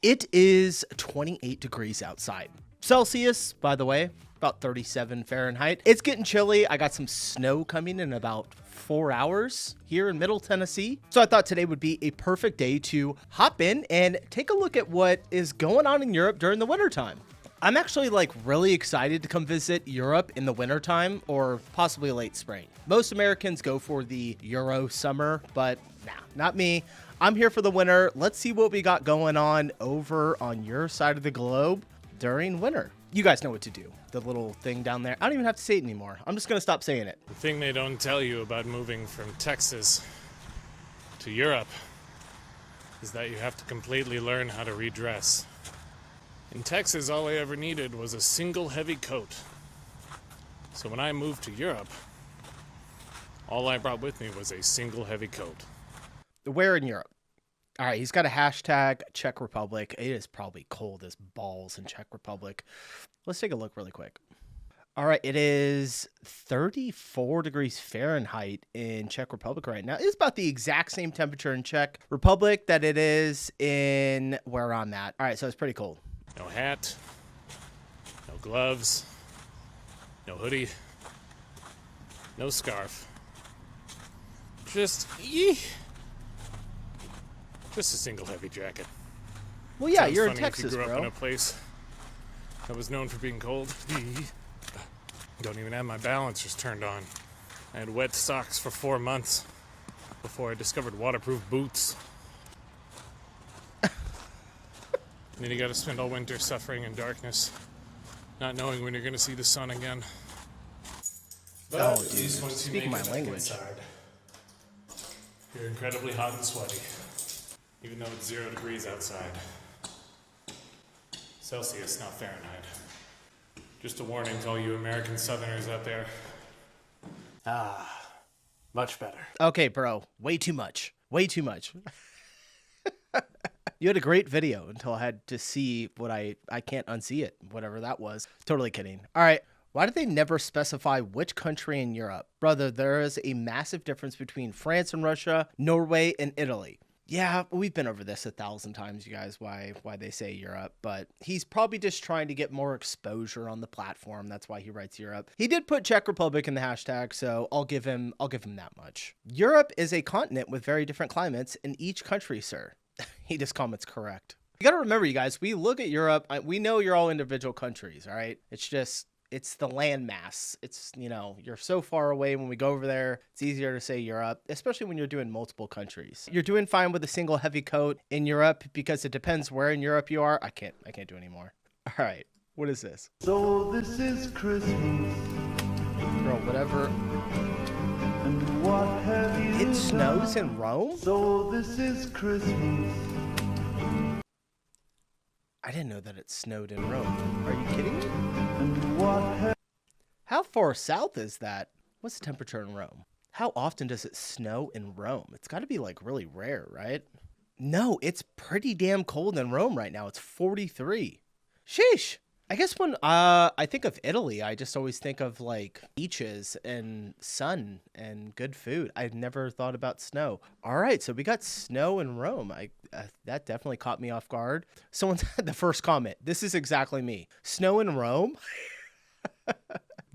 It is 28 degrees outside. Celsius, by the way, about 37 Fahrenheit. It's getting chilly. I got some snow coming in about 4 hours here in Middle Tennessee. So I thought today would be a perfect day to hop in and take a look at what is going on in Europe during the wintertime. I'm actually really excited to come visit Europe in the wintertime or possibly late spring. Most Americans go for the Euro summer, but nah, not me. I'm here for the winter. Let's see what we got going on over on your side of the globe during winter. You guys know what to do. The little thing down there. I don't even have to say it anymore. I'm just going to stop saying it. The thing they don't tell you about moving from Texas to Europe is that you have to completely learn how to redress. In Texas, all I ever needed was a single heavy coat. So when I moved to Europe, all I brought with me was a single heavy coat. Where in Europe? All right, he's got a hashtag Czech Republic. It is probably cold as balls in Czech Republic. Let's take a look really quick. All right, it is 34 degrees Fahrenheit in Czech Republic right now. It's about the exact same temperature in Czech Republic that it is in where I'm at. All right, so it's pretty cold. No hat, no gloves, no hoodie, no scarf. Just a single heavy jacket. Well, yeah, Sounds you're in funny Texas, if you grew bro. up in a place that was known for being cold. Don't even have my balancers turned on. I had wet socks for 4 months before I discovered waterproof boots. And then you gotta spend all winter suffering in darkness, not knowing when you're gonna see the sun again. But Oh, at dude, least once you speak make my it back language. inside, you're incredibly hot and sweaty, even though it's 0 degrees outside. Celsius, not Fahrenheit. Just a warning to all you American Southerners out there. Much better. Okay, bro, way too much. Way too much. You had a great video until I had to see what I can't unsee it, whatever that was. Totally kidding. All right. Why did they never specify which country in Europe? Brother, there is a massive difference between France and Russia, Norway and Italy. Yeah, we've been over this 1,000 times, you guys, why they say Europe, but he's probably just trying to get more exposure on the platform. That's why he writes Europe. He did put Czech Republic in the hashtag, so I'll give him that much. Europe is a continent with very different climates in each country, sir. He just comments correct. You got to remember, you guys, we look at Europe. We know you're all individual countries, all right? It's the landmass. It's, you're so far away when we go over there. It's easier to say Europe, especially when you're doing multiple countries. You're doing fine with a single heavy coat in Europe because it depends where in Europe you are. I can't do anymore. All right. What is this? So this is Christmas. Bro, whatever. And what have you It snows in Rome? So this is Christmas. I didn't know that it snowed in Rome. Are you kidding me? And what How far south is that? What's the temperature in Rome? How often does it snow in Rome? It's got to be really rare, right? No, it's pretty damn cold in Rome right now. It's 43. Sheesh. I guess when I think of Italy, I just always think of beaches and sun and good food. I've never thought about snow. All right, so we got snow in Rome. That definitely caught me off guard. Someone had the first comment. This is exactly me. Snow in Rome?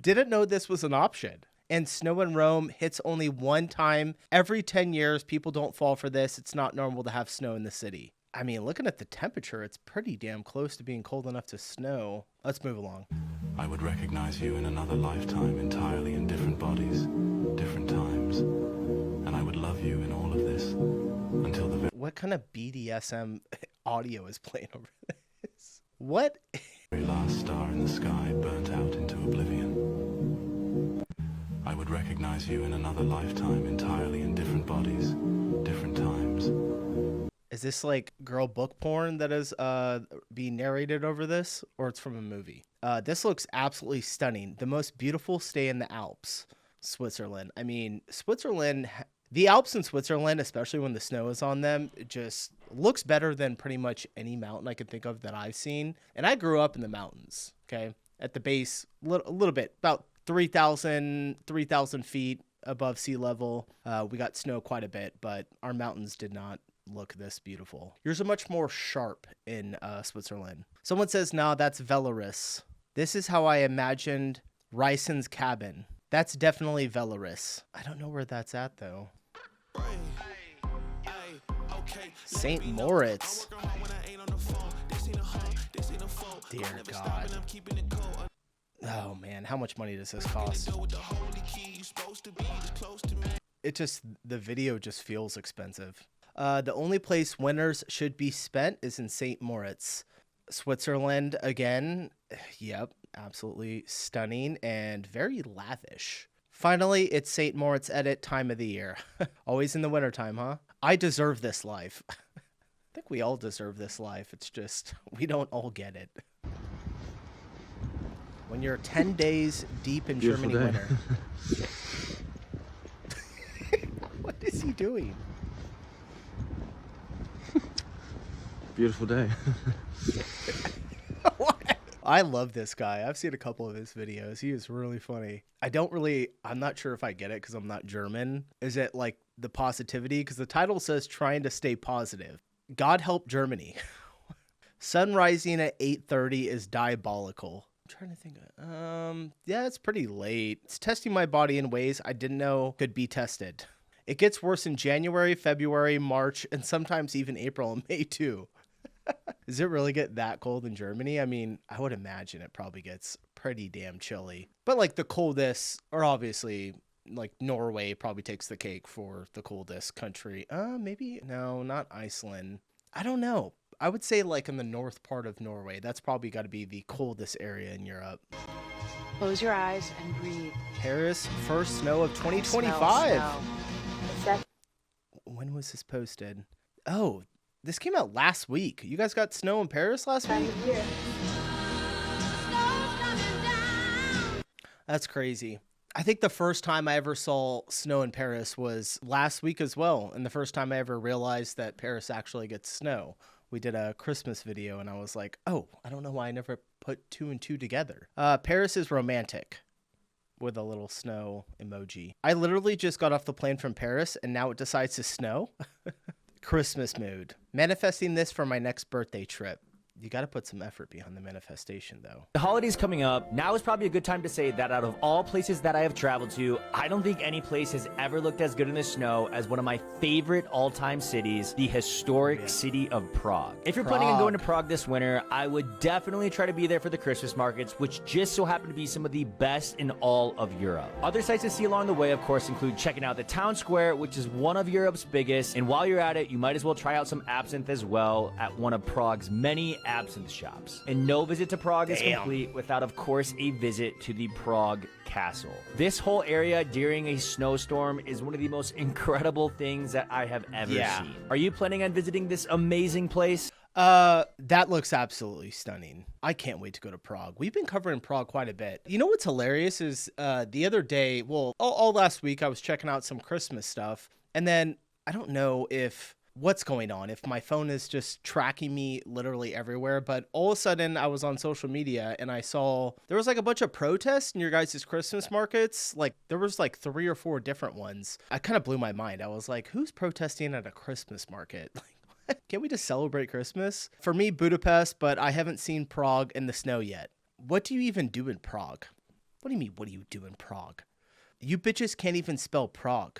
Didn't know this was an option. And snow in Rome hits only one time every 10 years. People don't fall for this. It's not normal to have snow in the city. I mean, looking at the temperature, it's pretty damn close to being cold enough to snow. Let's move along. I would recognize you in another lifetime entirely in different bodies, different times. And I would love you in all of this until the What kind of BDSM audio is playing over this? What? very last star in the sky burnt out into oblivion. I would recognize you in another lifetime entirely in different bodies, different times. Is this girl book porn that is being narrated over this, or it's from a movie? This looks absolutely stunning. The most beautiful stay in the Alps, Switzerland. I mean, Switzerland, the Alps in Switzerland, especially when the snow is on them, it just looks better than pretty much any mountain I can think of that I've seen. And I grew up in the mountains, okay? At the base, a little bit, about 3,000 feet above sea level. We got snow quite a bit, but our mountains did not look this beautiful. Yours are much more sharp in Switzerland. Someone says, nah, that's Belarus. This is how I imagined Ryson's cabin. That's definitely Belarus. I don't know where that's at, though. St. Moritz. Dear God. Oh, man. How much money does this cost? The video just feels expensive. The only place winters should be spent is in St. Moritz. Switzerland, again. Yep, absolutely stunning and very lavish. Finally, it's St. Moritz edit time of the year. Always in the wintertime, huh? I deserve this life. I think we all deserve this life. It's just, we don't all get it. When you're 10 days deep in Germany winter. What is he doing? Beautiful day. I love this guy. I've seen a couple of his videos. He is really funny. I'm not sure if I get it because I'm not German. Is it like the positivity? Because the title says trying to stay positive. God help Germany. Sun rising at 8:30 is diabolical. I'm trying to think. Yeah, it's pretty late. It's testing my body in ways I didn't know could be tested. It gets worse in January, February, March, and sometimes even April and May too. Does it really get that cold in Germany? I mean, I would imagine it probably gets pretty damn chilly. But like the coldest, or obviously like Norway probably takes the cake for the coldest country. Maybe, no, not Iceland. I don't know. I would say like in the north part of Norway. That's probably got to be the coldest area in Europe. Close your eyes and breathe. Paris, first snow of 2025. Snow. When was this posted? Oh, this came out last week. You guys got snow in Paris last week? That's crazy. I think the first time I ever saw snow in Paris was last week as well. And the first time I ever realized that Paris actually gets snow. We did a Christmas video and I was like, oh, I don't know why I never put two and two together. Paris is romantic. With a little snow emoji. I literally just got off the plane from Paris and now it decides to snow. Christmas mood. Manifesting this for my next birthday trip. You got to put some effort behind the manifestation, though. The holidays coming up. Now is probably a good time to say that out of all places that I have traveled to, I don't think any place has ever looked as good in the snow as one of my favorite all-time cities, the historic city of Prague. If you're planning on going to Prague this winter, I would definitely try to be there for the Christmas markets, which just so happen to be some of the best in all of Europe. Other sights to see along the way, of course, include checking out the town square, which is one of Europe's biggest. And while you're at it, you might as well try out some absinthe as well at one of Prague's many absinthe shops. And no visit to Prague is complete without, of course, a visit to the Prague Castle. This whole area during a snowstorm is one of the most incredible things that I have ever seen. Are you planning on visiting this amazing place? That looks absolutely stunning. I can't wait to go to Prague. We've been covering Prague quite a bit. You know what's hilarious is the other day, well, all last week I was checking out some Christmas stuff, and then I don't know what's going on, if my phone is just tracking me literally everywhere, but all of a sudden I was on social media and I saw there was like a bunch of protests in your guys' Christmas markets. Like there was like 3 or 4 different ones. I kind of blew my mind. I was like, who's protesting at a Christmas market? Like, can't we just celebrate Christmas? For me, Budapest, but I haven't seen Prague in the snow yet. What do you even do in Prague? What do you mean, what do you do in Prague? You bitches can't even spell Prague.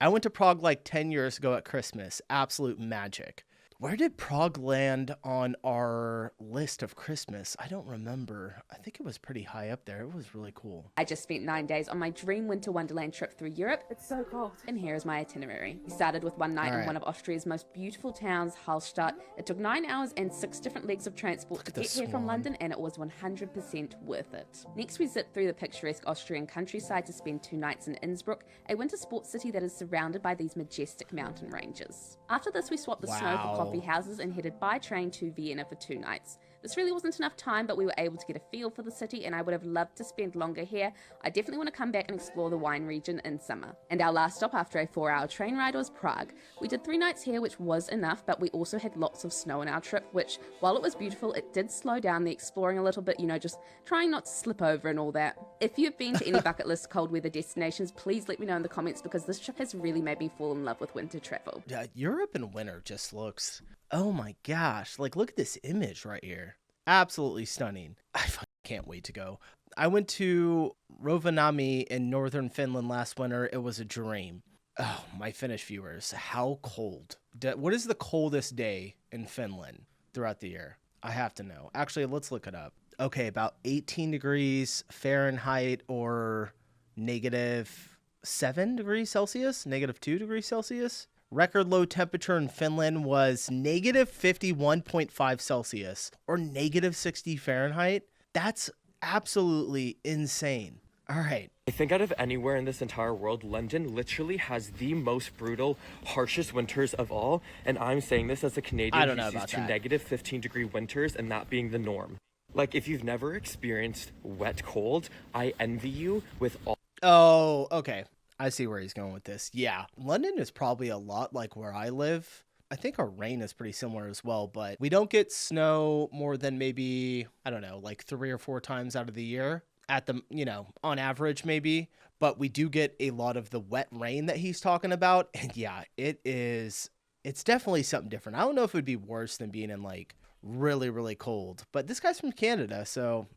I went to Prague like 10 years ago at Christmas. Absolute magic. Where did Prague land on our list of Christmas? I don't remember. I think it was pretty high up there. It was really cool. I just spent 9 days on my dream winter wonderland trip through Europe. It's so cold. And here is my itinerary. We started with one night in one of Austria's most beautiful towns, Hallstatt. It took 9 hours and 6 different legs of transport to get here from London, and it was 100% worth it. Next, we zipped through the picturesque Austrian countryside to spend 2 nights in Innsbruck, a winter sports city that is surrounded by these majestic mountain ranges. After this, we swapped the snow for coffee houses and headed by train to Vienna for 2 nights. This really wasn't enough time, but we were able to get a feel for the city, and I would have loved to spend longer here. I definitely want to come back and explore the wine region in summer. And our last stop after a 4-hour train ride was Prague. We did 3 nights here, which was enough, but we also had lots of snow on our trip, which, while it was beautiful, it did slow down the exploring a little bit, you know, just trying not to slip over and all that. If you've been to any bucket list cold weather destinations, please let me know in the comments, because this trip has really made me fall in love with winter travel. Yeah, Europe in winter just looks, oh my gosh, like look at this image right here. Absolutely stunning. I fucking can't wait to go. I went to Rovaniemi in northern Finland last winter. It was a dream. Oh, my Finnish viewers, how cold? What is the coldest day in Finland throughout the year? I have to know. Actually, let's look it up. Okay, about 18 degrees Fahrenheit or -7 degrees Celsius, -2 degrees Celsius. Record low temperature in Finland was -51.5 Celsius or -60 Fahrenheit. That's absolutely insane. All right. I think out of anywhere in this entire world, London literally has the most brutal, harshest winters of all. And I'm saying this as a Canadian who's used to -15-degree winters, and that being the norm. Like, if you've never experienced wet cold, I envy you with all. Oh, okay. I see where he's going with this. Yeah, London is probably a lot like where I live. I think our rain is pretty similar as well, but we don't get snow more than maybe, I don't know, like 3 or 4 times out of the year at the, you know, on average maybe. But we do get a lot of the wet rain that he's talking about. And yeah, it's definitely something different. I don't know if it would be worse than being in like really, really cold. But this guy's from Canada, so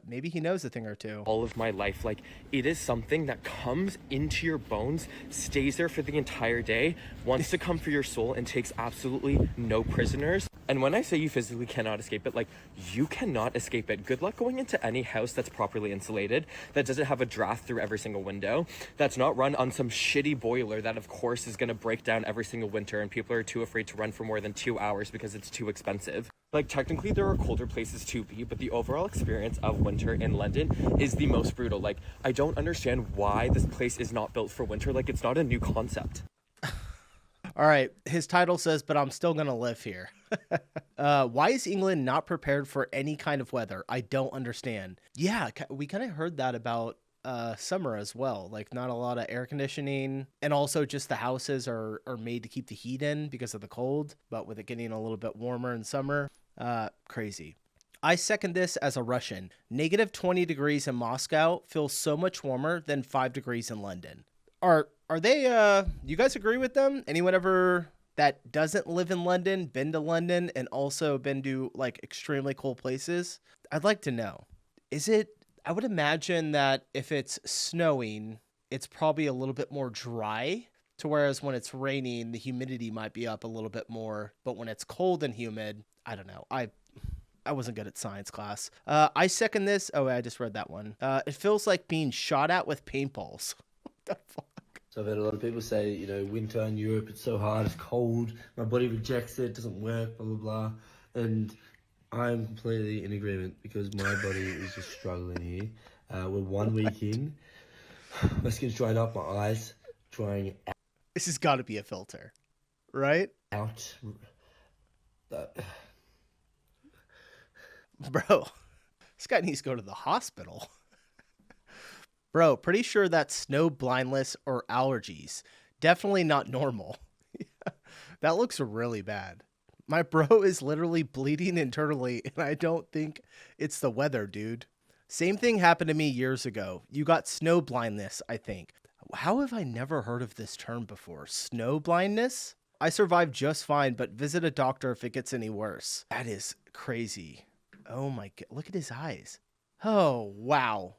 maybe he knows a thing or two. All of my life, like, it is something that comes into your bones, stays there for the entire day, wants to come for your soul, and takes absolutely no prisoners. And when I say you physically cannot escape it, like, you cannot escape it. Good luck going into any house that's properly insulated, that doesn't have a draft through every single window, that's not run on some shitty boiler that, of course, is going to break down every single winter, and people are too afraid to run for more than 2 hours because it's too expensive. Like, technically there are colder places to be, but the overall experience of winter in London is the most brutal. Like, I don't understand why this place is not built for winter. Like, it's not a new concept. All right, his title says, but I'm still gonna live here. Why is England not prepared for any kind of weather? I don't understand. Yeah, we kind of heard that about summer as well. Like, not a lot of air conditioning, and also just the houses are made to keep the heat in because of the cold, but with it getting a little bit warmer in summer, crazy. I second this as a Russian. -20 degrees in Moscow feels so much warmer than 5 degrees in London. Are they you guys agree with them? Anyone ever that doesn't live in London been to London and also been to like extremely cold places? I'd like to know. I would imagine that if it's snowing, it's probably a little bit more dry, to whereas when it's raining, the humidity might be up a little bit more. But when it's cold and humid, I don't know. I wasn't good at science class. I second this. Oh, I just read that one. It feels like being shot at with paintballs. What the fuck? So I've had a lot of people say, you know, winter in Europe, it's so hard, it's cold, my body rejects it, doesn't work, blah, blah, blah. And I'm completely in agreement because my body is just struggling here. We're 1 week in. My skin's dried up, my eyes drying out. This has got to be a filter, right? Out. Bro, this guy needs to go to the hospital. Bro, pretty sure that's snow blindness or allergies. Definitely not normal. That looks really bad. My bro is literally bleeding internally, and I don't think it's the weather, dude. Same thing happened to me years ago. You got snow blindness, I think. How have I never heard of this term before? Snow blindness? I survived just fine, but visit a doctor if it gets any worse. That is crazy. Oh my God, look at his eyes. Oh, wow.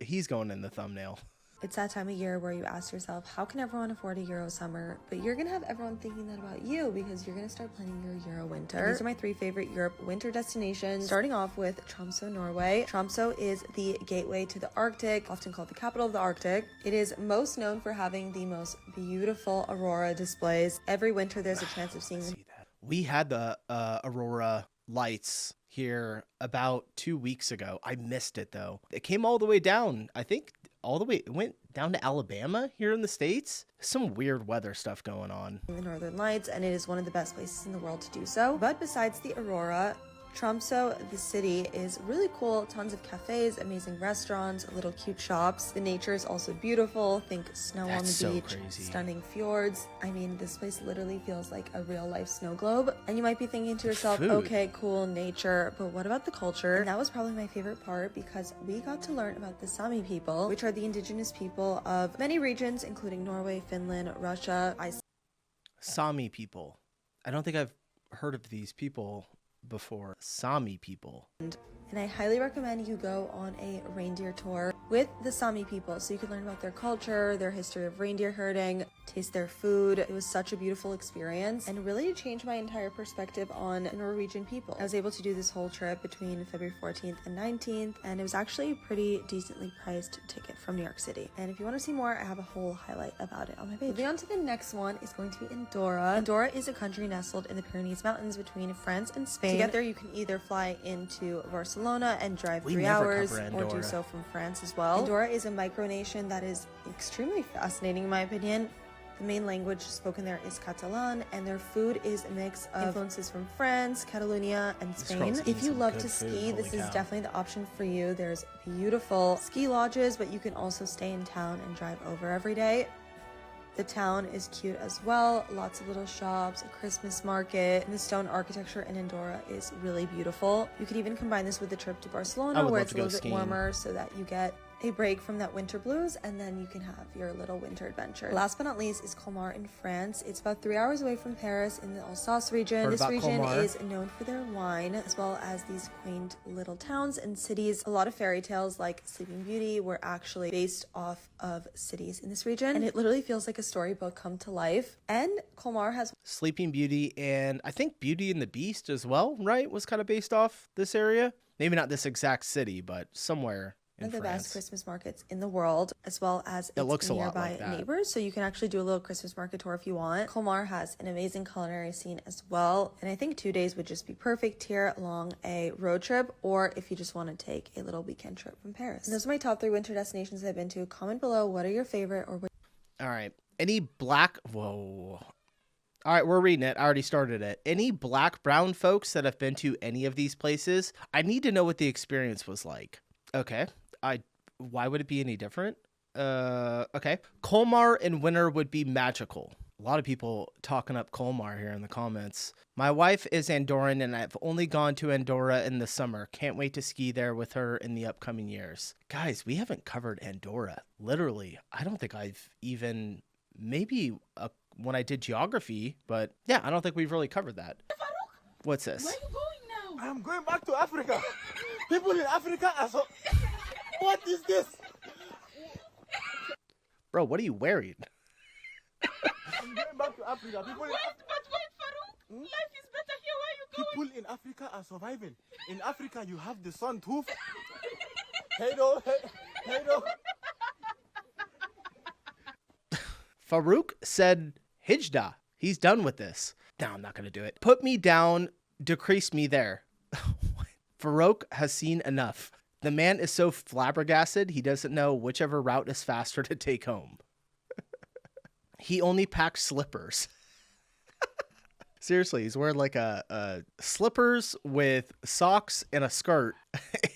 He's going in the thumbnail. It's that time of year where you ask yourself, how can everyone afford a Euro summer? But you're gonna have everyone thinking that about you because you're gonna start planning your Euro winter. And these are my 3 favorite Europe winter destinations, starting off with Tromsø, Norway. Tromsø is the gateway to the Arctic, often called the capital of the Arctic. It is most known for having the most beautiful aurora displays. Every winter there's a chance of seeing them. We had the aurora lights here about 2 weeks ago. I missed it though. It came all the way down. I think it went down to Alabama here in the States. Some weird weather stuff going on. The Northern Lights, and it is one of the best places in the world to do so. But besides the aurora, Tromsø, the city, is really cool. Tons of cafes, amazing restaurants, little cute shops. The nature is also beautiful. Think snow on the beach, stunning fjords. I mean, this place literally feels like a real life snow globe. And you might be thinking to yourself, okay, cool, nature, but what about the culture? And that was probably my favorite part because we got to learn about the Sami people, which are the indigenous people of many regions, including Norway, Finland, Russia, Sami people. I don't think I've heard of these people before. Sami people. And I highly recommend you go on a reindeer tour with the Sami people so you can learn about their culture, their history of reindeer herding, taste their food. It was such a beautiful experience and really changed my entire perspective on Norwegian people. I was able to do this whole trip between February 14th and 19th, and it was actually a pretty decently priced ticket from New York City. And if you want to see more, I have a whole highlight about it on my page. Moving on to the next one is going to be Andorra. Andorra is a country nestled in the Pyrenees Mountains between France and Spain. To get there, you can either fly into Barcelona and drive 3 hours, or do so from France as well. Andorra is a micronation that is extremely fascinating in my opinion. The main language spoken there is Catalan, and their food is a mix of influences from France, Catalonia, and Spain. If you love to ski, this is definitely the option for you. There's beautiful ski lodges, but you can also stay in town and drive over every day. The town is cute as well, lots of little shops, a Christmas market, and the stone architecture in Andorra is really beautiful. You could even combine this with a trip to Barcelona where it's a little bit warmer so that you get a break from that winter blues, and then you can have your little winter adventure. Last but not least is Colmar in France. It's about 3 hours away from Paris in the Alsace region. This region is known for their wine, as well as these quaint little towns and cities. A lot of fairy tales like Sleeping Beauty were actually based off of cities in this region, and it literally feels like a storybook come to life. And Colmar has Sleeping Beauty, and I think Beauty and the Beast as well, right? Was kind of based off this area. Maybe not this exact city, but somewhere one of the best Christmas markets in the world, as well as its nearby neighbors. So you can actually do a little Christmas market tour if you want. Colmar has an amazing culinary scene as well. And I think 2 days would just be perfect here along a road trip, or if you just want to take a little weekend trip from Paris. And those are my top 3 winter destinations I've been to. Comment below, what are your favorite or what. All right. Any black, whoa. All right, we're reading it. I already started it. Any black, brown folks that have been to any of these places, I need to know what the experience was like. Okay. Why would it be any different? Okay. Colmar in winter would be magical. A lot of people talking up Colmar here in the comments. My wife is Andorran, and I've only gone to Andorra in the summer. Can't wait to ski there with her in the upcoming years. Guys, we haven't covered Andorra. Literally, I don't think I've even, maybe when I did geography, but yeah, I don't think we've really covered that. What's this? Where are you going now? I'm going back to Africa. People in Africa are so... What is this? Bro, what are you wearing? I'm going back to Africa. People in Farouk. Life is better here. Where are you going? People in Africa are surviving. In Africa, you have the sun too. Hey, no. Farouk said Hijda. He's done with this. No, I'm not going to do it. Put me down, decrease me there. Farouk has seen enough. The man is so flabbergasted, he doesn't know whichever route is faster to take home. He only packs slippers. Seriously, he's wearing like a slippers with socks and a skirt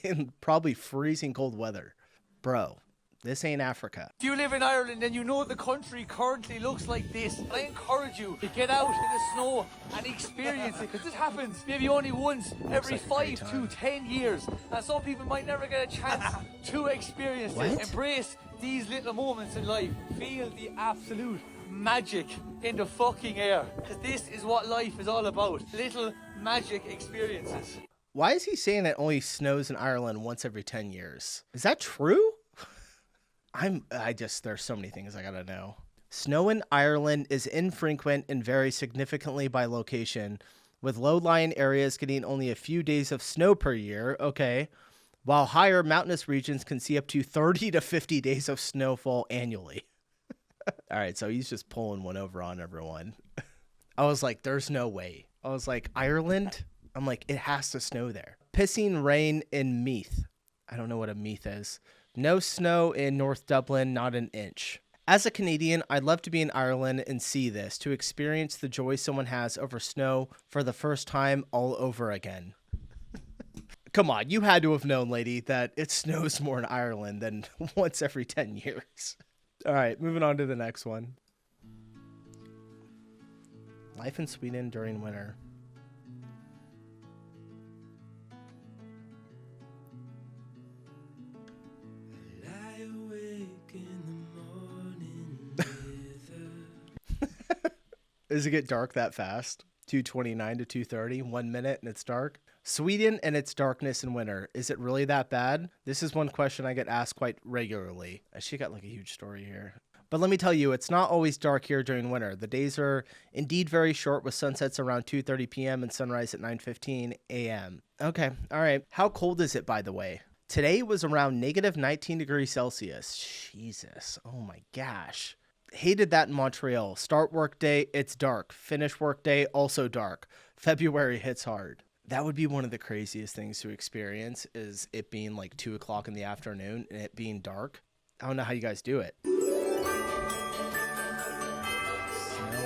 in probably freezing cold weather. Bro, this ain't Africa. If you live in Ireland and you know the country currently looks like this, I encourage you to get out in the snow and experience it, because this happens maybe only once every 5 to 10 years, and some people might never get a chance to experience it. Embrace these little moments in life. Feel the absolute magic in the fucking air, because this is what life is all about. Little magic experiences. Why is he saying it only snows in Ireland once every 10 years? Is that true? There's so many things I gotta know. Snow in Ireland is infrequent and varies significantly by location, with low-lying areas getting only a few days of snow per year, okay, while higher mountainous regions can see up to 30 to 50 days of snowfall annually. All right, so he's just pulling one over on everyone. I was like, there's no way. I was like, Ireland? I'm like, it has to snow there. Pissing rain in Meath. I don't know what a Meath is. No snow in North Dublin, not an inch. As a Canadian, I'd love to be in Ireland and see this, to experience the joy someone has over snow for the first time all over again. Come on, you had to have known, lady, that it snows more in Ireland than once every 10 years. All right, moving on to the next one. Life in Sweden during winter. Does it get dark that fast? 2:29 to 2:30, 1 minute and it's dark. Sweden and its darkness in winter. Is it really that bad? This is one question I get asked quite regularly. She got like a huge story here. But let me tell you, it's not always dark here during winter. The days are indeed very short with sunsets around 2:30 p.m. and sunrise at 9:15 a.m. Okay, all right. How cold is it, by the way? Today was around negative 19 degrees Celsius. Jesus, oh my gosh. Hated that in Montreal. Start work day, it's dark. Finish work day, also dark. February hits hard. That would be one of the craziest things to experience, is it being like 2 o'clock in the afternoon and it being dark. I don't know how you guys do it. Snow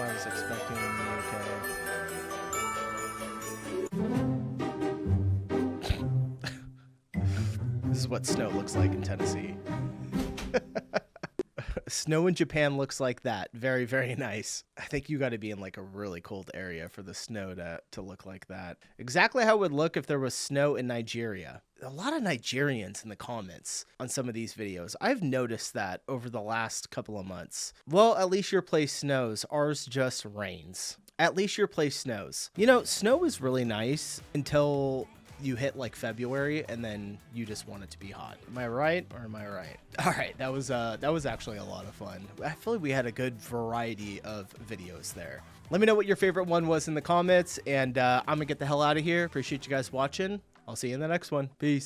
I was expecting in the UK. This is what snow looks like in Tennessee. Snow in Japan looks like that. Very, very nice. I think you got to be in like a really cold area for the snow to look like that. Exactly how it would look if there was snow in Nigeria. A lot of Nigerians in the comments on some of these videos. I've noticed that over the last couple of months. Well, at least your place snows. Ours just rains. At least your place snows. You know, snow is really nice until you hit like February and then you just want it to be hot. Am I right or am I right? All right, that was actually a lot of fun. I feel like we had a good variety of videos there. Let me know what your favorite one was in the comments, and I'm gonna get the hell out of here. Appreciate you guys watching. I'll see you in the next one. Peace.